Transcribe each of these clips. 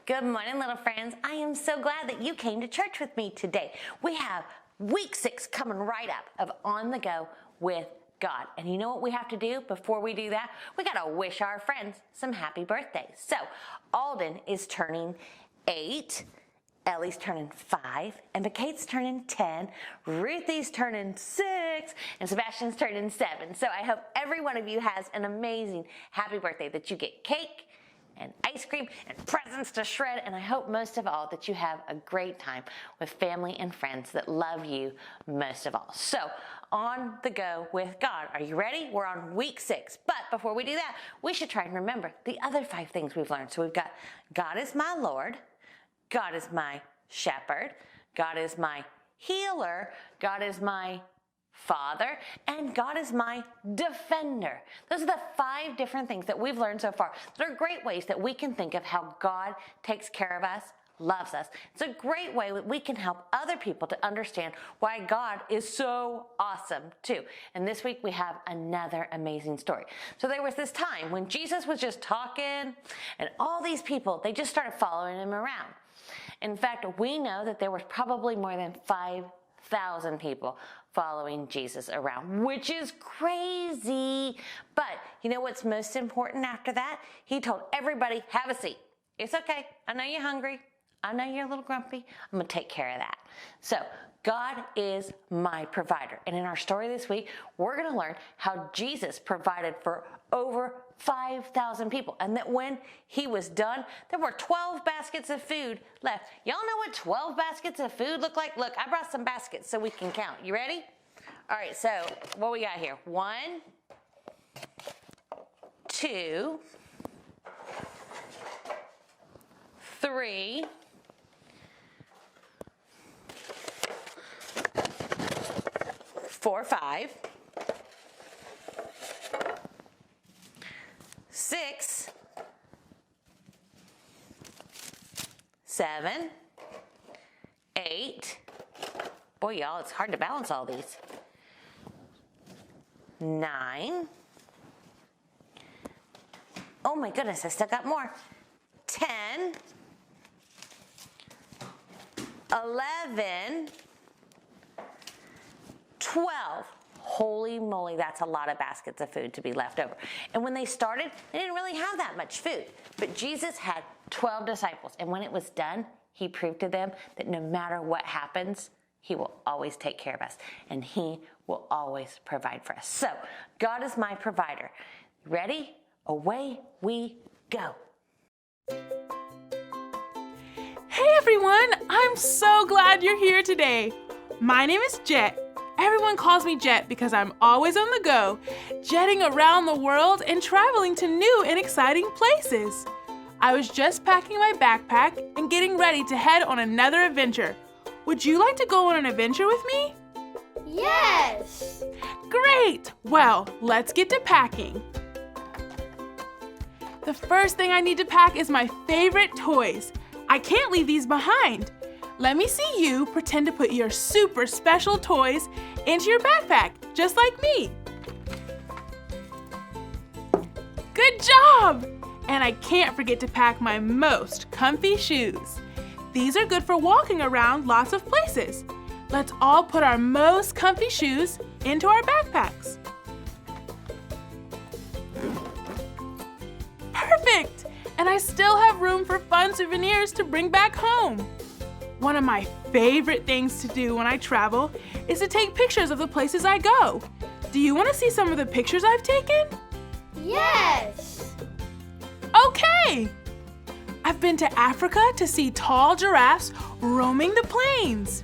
Good morning, little friends. I am so glad that you came to church with me today. We have week 6 coming right up of On the Go with God. And you know what we have to do before we do that? We got to wish our friends some happy birthdays. So Alden is turning 8. Ellie's turning 5, and Kate's turning 10, Ruthie's turning 6, and Sebastian's turning 7. So I hope every one of you has an amazing happy birthday, that you get cake and ice cream and presents to shred, and I hope most of all that you have a great time with family and friends that love you most of all. So, On the Go with God. Are you ready? We're on week 6, but before we do that, we should try and remember the other 5 things we've learned. So we've got God is my Lord, God is my shepherd, God is my healer, God is my Father, and God is my defender. Those are the 5 different things that we've learned so far. They're great ways that we can think of how God takes care of us, loves us. It's a great way that we can help other people to understand why God is so awesome too. And this week we have another amazing story. So there was this time when Jesus was just talking, and all these people, they just started following him around. In fact, we know that there was probably more than 5,000 people following Jesus around, which is crazy. But you know what's most important after that? He told everybody, have a seat. It's okay. I know you're hungry. I know you're a little grumpy. I'm going to take care of that. So God is my provider. And in our story this week, we're going to learn how Jesus provided for over 5,000 people. And that when he was done, there were 12 baskets of food left. Y'all know what 12 baskets of food look like? Look, I brought some baskets so we can count. You ready? All right, so what we got here? 1, 2, 3, 4, 5, 6, 7, 8. Boy, y'all, it's hard to balance all these. 9. Oh my goodness, I still got more. 10, 11, 12. Holy moly, that's a lot of baskets of food to be left over. And when they started, they didn't really have that much food. But Jesus had 12 disciples. And when it was done, he proved to them that no matter what happens, he will always take care of us. And he will always provide for us. So, God is my provider. Ready? Away we go. Hey everyone, I'm so glad you're here today. My name is Jet. Everyone calls me Jet because I'm always on the go, jetting around the world and traveling to new and exciting places. I was just packing my backpack and getting ready to head on another adventure. Would you like to go on an adventure with me? Yes! Great! Well, let's get to packing. The first thing I need to pack is my favorite toys. I can't leave these behind. Let me see you pretend to put your super special toys into your backpack, just like me. Good job! And I can't forget to pack my most comfy shoes. These are good for walking around lots of places. Let's all put our most comfy shoes into our backpacks. Perfect! And I still have room for fun souvenirs to bring back home. One of my favorite things to do when I travel is to take pictures of the places I go. Do you want to see some of the pictures I've taken? Yes! Okay! I've been to Africa to see tall giraffes roaming the plains.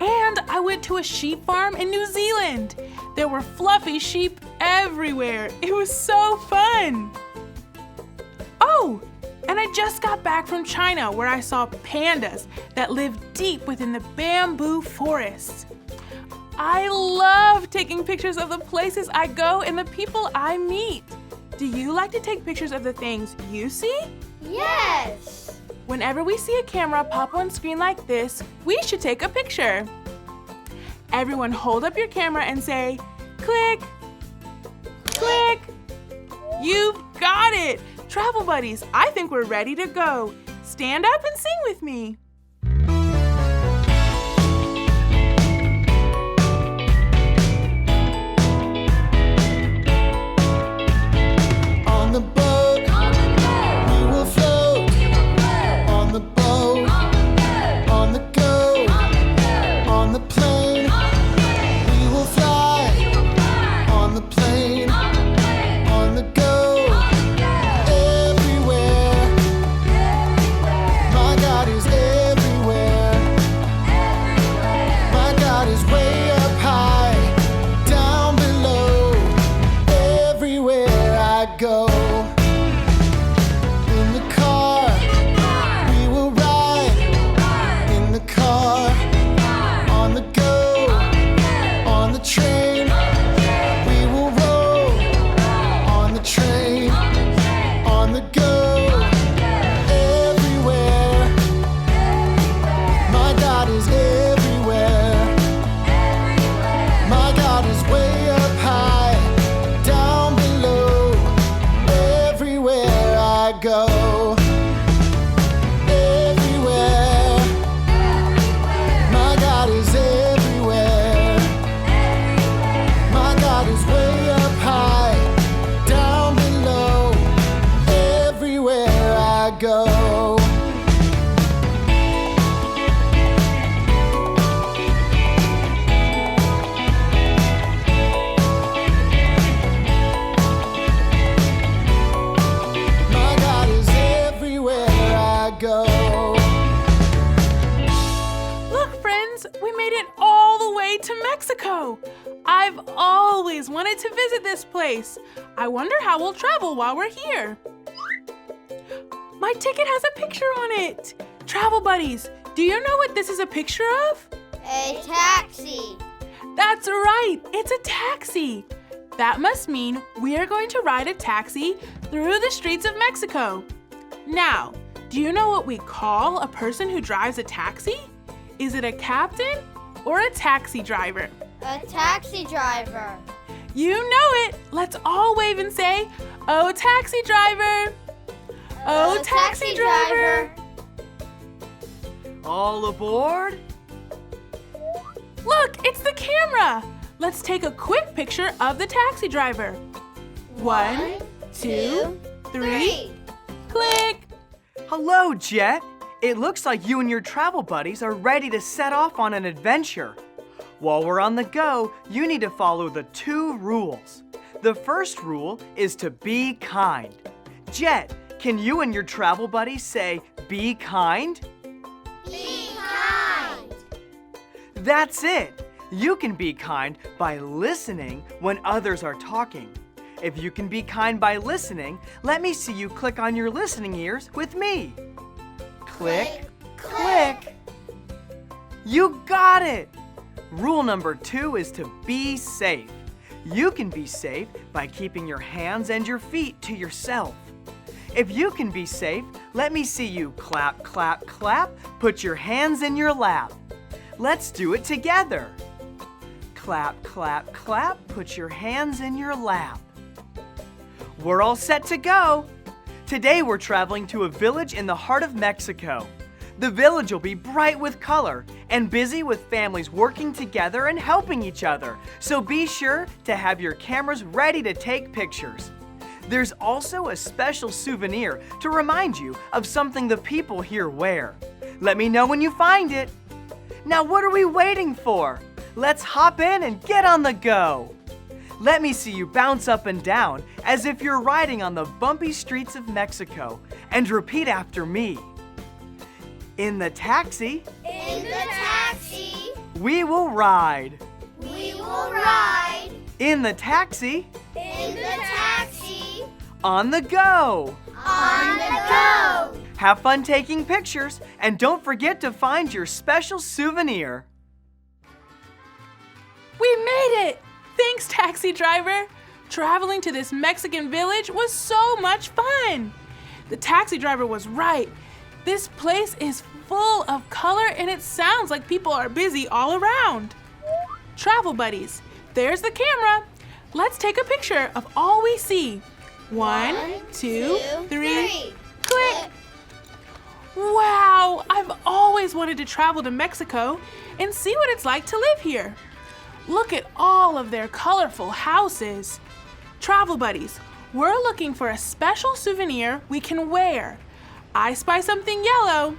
And I went to a sheep farm in New Zealand. There were fluffy sheep everywhere. It was so fun. Oh! And I just got back from China where I saw pandas that live deep within the bamboo forests. I love taking pictures of the places I go and the people I meet. Do you like to take pictures of the things you see? Yes! Whenever we see a camera pop on screen like this, we should take a picture. Everyone hold up your camera and say, click, click. You've got it! Travel buddies, I think we're ready to go. stand up and sing with me. On the boat, we will float. On the boat, on the go. On the plane, we will fly. On the plane, on the go. Everywhere, my God is everywhere. My God is way up high, down below. Everywhere I go. In the car, we will ride. In the car, on the go. On the train, we will roll. On the train, on the go. Everywhere, my God is everywhere. My God is way up high, down below. Everywhere I go. Everywhere, my God is everywhere. My God is way up high, down below. Everywhere I go. My God is everywhere I go. Look, friends, we made it all the way to Mexico. I've always wanted to visit this place. I wonder how we'll travel while we're here. My ticket has a picture on it. Travel buddies, do you know what this is a picture of? A taxi. That's right, it's a taxi. That must mean we are going to ride a taxi through the streets of Mexico. Now, do you know what we call a person who drives a taxi? Is it a captain or a taxi driver? A taxi driver. You know it. Let's all wave and say, "Oh, taxi driver." Oh, taxi driver. All aboard? Look, it's the camera. Let's take a quick picture of the taxi driver. 1, 2, 3. Click. Hello, Jet. It looks like you and your travel buddies are ready to set off on an adventure. While we're on the go, you need to follow the 2 rules. The first rule is to be kind. Jet, can you and your travel buddies say, "Be kind"? Be kind. That's it. You can be kind by listening when others are talking. If you can be kind by listening, let me see you click on your listening ears with me. Click, click. You got it! Rule number 2 is to be safe. You can be safe by keeping your hands and your feet to yourself. If you can be safe, let me see you clap, clap, clap. Put your hands in your lap. Let's do it together. Clap, clap, clap. Put your hands in your lap. We're all set to go. Today we're traveling to a village in the heart of Mexico. The village will be bright with color and busy with families working together and helping each other. So be sure to have your cameras ready to take pictures. There's also a special souvenir to remind you of something the people here wear. Let me know when you find it. Now what are we waiting for? Let's hop in and get on the go. Let me see you bounce up and down as if you're riding on the bumpy streets of Mexico, and repeat after me. In the taxi, In the taxi, we will ride. we will ride. In the taxi, In the taxi, on the go. on the go. Have fun taking pictures, and don't forget to find your special souvenir. We made it! Thanks, taxi driver. Traveling to this Mexican village was so much fun. The taxi driver was right. This place is full of color and it sounds like people are busy all around. Travel buddies, there's the camera. Let's take a picture of all we see. 1, 2, 3. Click. I've always wanted to travel to Mexico and see what it's like to live here. Look at all of their colorful houses. Travel buddies, we're looking for a special souvenir we can wear. I spy something yellow.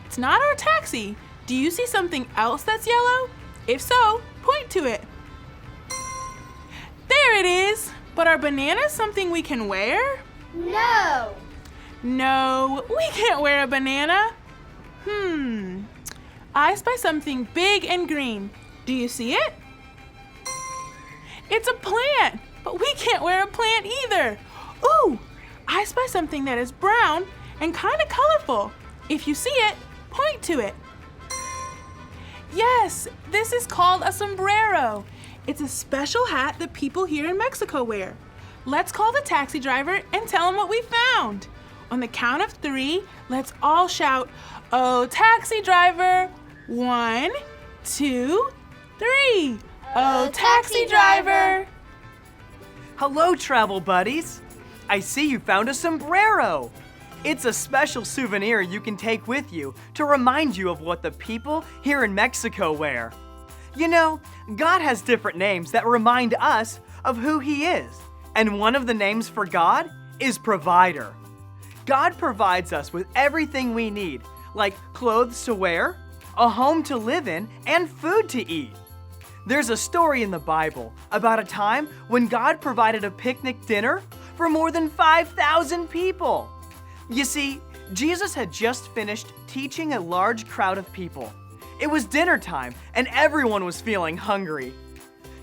It's not our taxi. Do you see something else that's yellow? If so, point to it. There it is. But are bananas something we can wear? No. No, we can't wear a banana. I spy something big and green. Do you see it? It's a plant, but we can't wear a plant either. Ooh, I spy something that is brown and kind of colorful. If you see it, point to it. Yes, this is called a sombrero. It's a special hat that people here in Mexico wear. Let's call the taxi driver and tell him what we found. On the count of 3, let's all shout, "Oh, taxi driver!" 1, 2, 3. Oh, taxi driver! Hello, travel buddies. I see you found a sombrero. It's a special souvenir you can take with you to remind you of what the people here in Mexico wear. You know, God has different names that remind us of who He is. And one of the names for God is provider. God provides us with everything we need, like clothes to wear, a home to live in, and food to eat. There's a story in the Bible about a time when God provided a picnic dinner for more than 5,000 people. You see, Jesus had just finished teaching a large crowd of people. It was dinner time, and everyone was feeling hungry.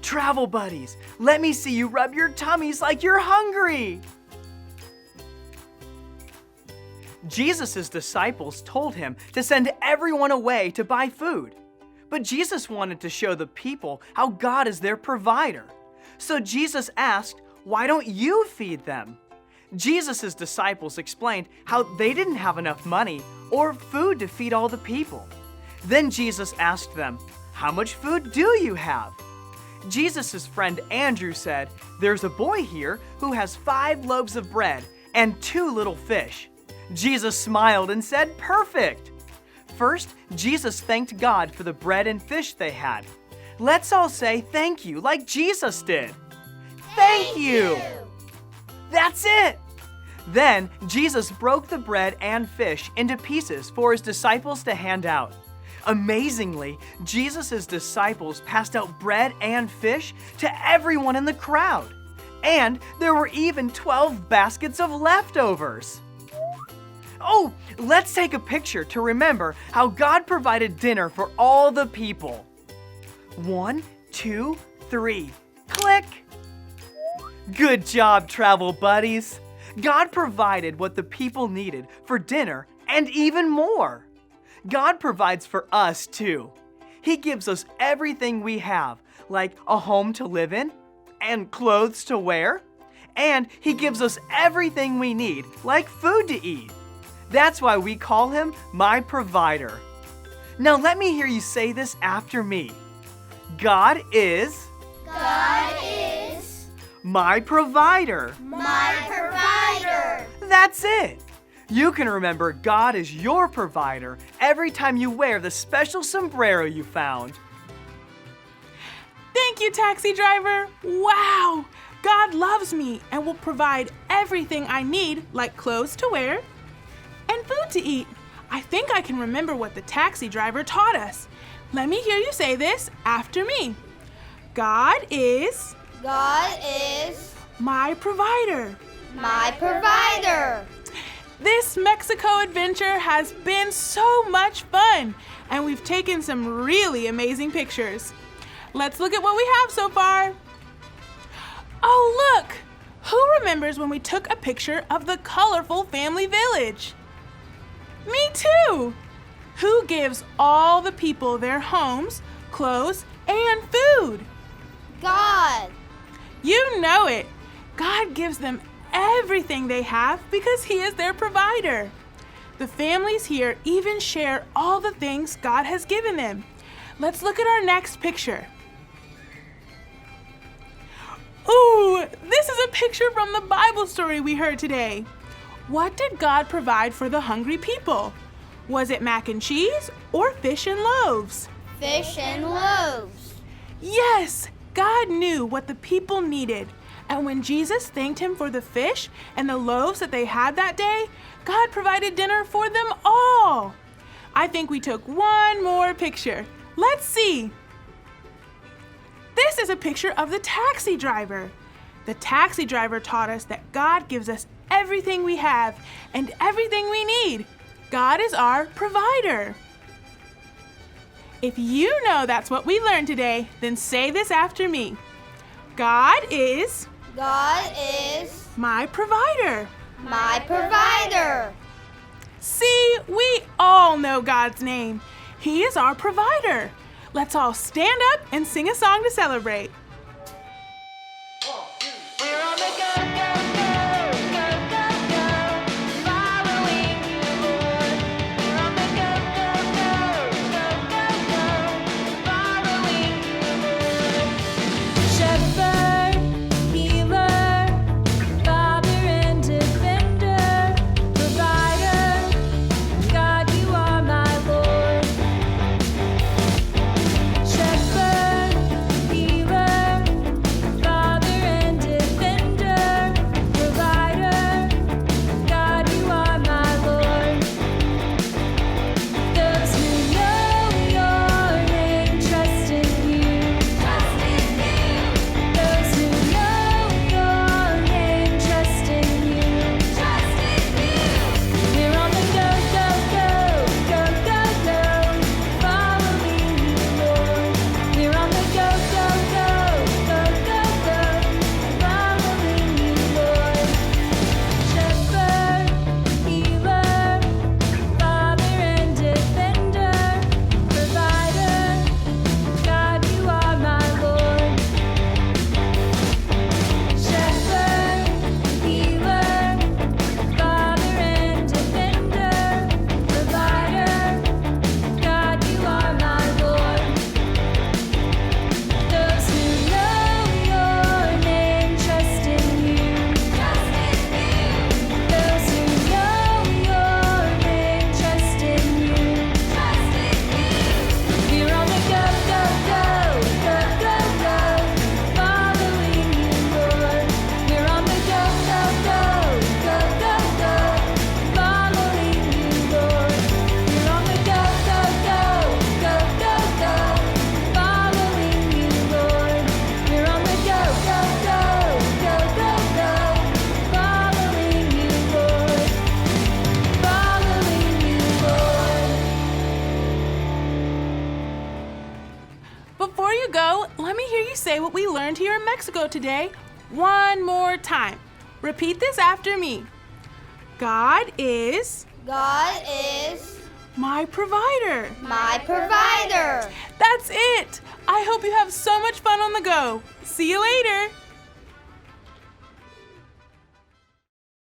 Travel buddies, let me see you rub your tummies like you're hungry. Jesus' disciples told him to send everyone away to buy food. But Jesus wanted to show the people how God is their provider. So Jesus asked, "Why don't you feed them?" Jesus' disciples explained how they didn't have enough money or food to feed all the people. Then Jesus asked them, "How much food do you have?" Jesus' friend Andrew said, "There's a boy here who has 5 loaves of bread and 2 little fish." Jesus smiled and said, "Perfect." First, Jesus thanked God for the bread and fish they had. Let's all say thank you like Jesus did. Thank you. That's it. Then Jesus broke the bread and fish into pieces for his disciples to hand out. Amazingly, Jesus' disciples passed out bread and fish to everyone in the crowd. And there were even 12 baskets of leftovers. Oh, let's take a picture to remember how God provided dinner for all the people. 1, 2, 3. Click! Good job, travel buddies. God provided what the people needed for dinner and even more. God provides for us too. He gives us everything we have, like a home to live in and clothes to wear. And He gives us everything we need, like food to eat. That's why we call Him my provider. Now let me hear you say this after me. God is my provider. My provider. That's it. You can remember God is your provider every time you wear the special sombrero you found. Thank you, taxi driver. Wow! God loves me and will provide everything I need, like clothes to wear and food to eat. I think I can remember what the taxi driver taught us. Let me hear you say this after me. God is my provider. My provider. This Mexico adventure has been so much fun, and we've taken some really amazing pictures. Let's look at what we have so far. Oh, look! Who remembers when we took a picture of the colorful family village? Me too! Who gives all the people their homes, clothes, and food? God. You know it! God gives them everything they have because He is their provider. The families here even share all the things God has given them. Let's look at our next picture. Ooh, this is a picture from the Bible story we heard today. What did God provide for the hungry people? Was it mac and cheese or fish and loaves? Fish and loaves. Yes, God knew what the people needed. And when Jesus thanked him for the fish and the loaves that they had that day, God provided dinner for them all. I think we took one more picture. Let's see. This is a picture of the taxi driver. The taxi driver taught us that God gives us everything we have and everything we need. God is our provider. If you know that's what we learned today, then say this after me. God is My provider. My provider. See, we all know God's name. He is our provider. Let's all stand up and sing a song to celebrate. We're on the go, go, go, go, go, go, following you, Lord. We're on the go, go, go, go, go, go, following you, Lord. Shepherd, healer, Father and defender, provider, God, you are my Lord. Shepherd, healer, Father and defender, provider, God, you are my Lord. Those who know your name trust in you. Trust in you. Those who know your name trust in you. Trust in you. We're on the go, go, go, go, go, go, following you, Lord. We're on the go, go, go, go, go, go, following you, Lord. Shepherd, healer, Father and defender, provider, God, you are my Lord. Shepherd, healer, Father and defender, provider, God, you are my Lord. Those who know your name trust in you. Trust in you. Those who know your name trust in you. Trust in you. We're on the go, go, go, go, go, go, following you, Lord. We're on the go, go, go, go, go, go, following you, Lord. We're on the go, go, go, go, go, go, following you, Lord. We're on the go, go, go, go, go, go, following you, Lord. Following you, Lord. Before you go, let me hear you say what we learned here in Mexico today one more time. Repeat this after me. God is my provider. My provider. That's it. I hope you have so much fun on the go. See you later.